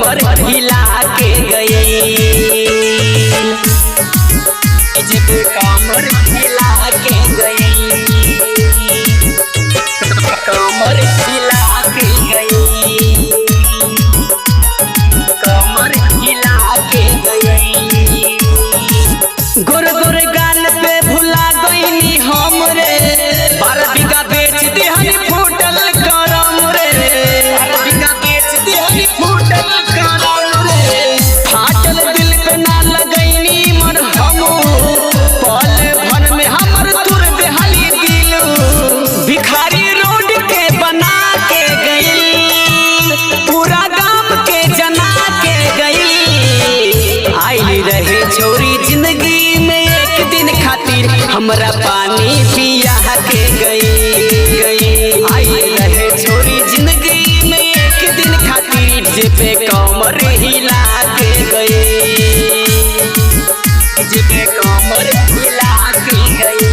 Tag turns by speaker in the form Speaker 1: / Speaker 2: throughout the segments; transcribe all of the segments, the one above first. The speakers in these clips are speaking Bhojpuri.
Speaker 1: कमर हिला के गई, डीजे पे कमर हिला के गई, कमर हिला के गई, कमर हिला के गई। गोर गोर गाल पे भुला गईनी हम रे, 12 बीघा बेच दिहनी फूटल करम रे, 12 बीघा बेच दिहनी फूटल करम रे। फाटल दिल पे ना लगईनी मन हम, पल भर में हमर तुर देहली दिल। भिखारी रोड के बना के गई, पूरा गांव के जना के गई। आई रहे छोरी जिंदगी में एक दिन खातिर, हमरा पानी पिया के गई। आई रहे छोरी जिंदगी में एक दिन खातिर, डीजे पे कमर हिला के गई, डीजे पे कमर हिला के गई,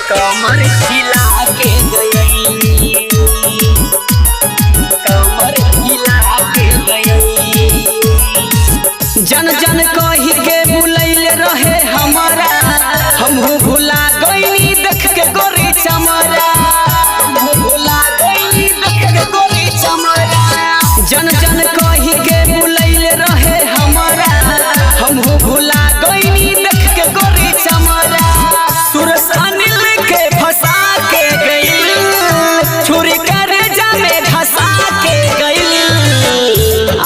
Speaker 1: कमर हिला के गई, कमर हिला के गई। जन जन कही के बुलैले रहे हमारा, हमहू भुला गईनी देख के गोरी चमरा, हमहू भुला गईनी देख के गोरी चमरा। जन जन कही के बुलैले रहे हमारा, हमहू भुला गईनी देख के गोरी चमरा। सुरस अनिल के फंसा के गई, छुरी करेजा में धसा के गई।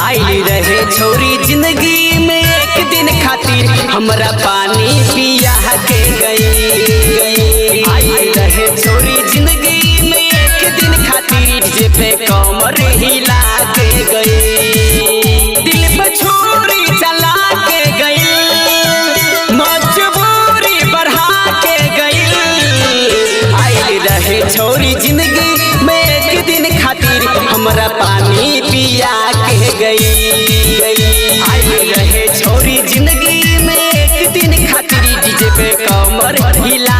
Speaker 1: आई रहे छोरी जिंदगी में एक दिन खातिर, हमरा पानी पिया के गई। आई रहे छोरी जिंदगी में एक दिन खातिर, डीजे पे कमर हिला के गई। दिल पे छुरी चला के गई, मजबूरी बढ़ा के गई। आई रहे छोरी जिंदगी में एक दिन खातिर, हमरा पानी पिया के गई। आई रहे छोरी जिंदगी में एक दिन खातिर, डीजे पे कमर हिला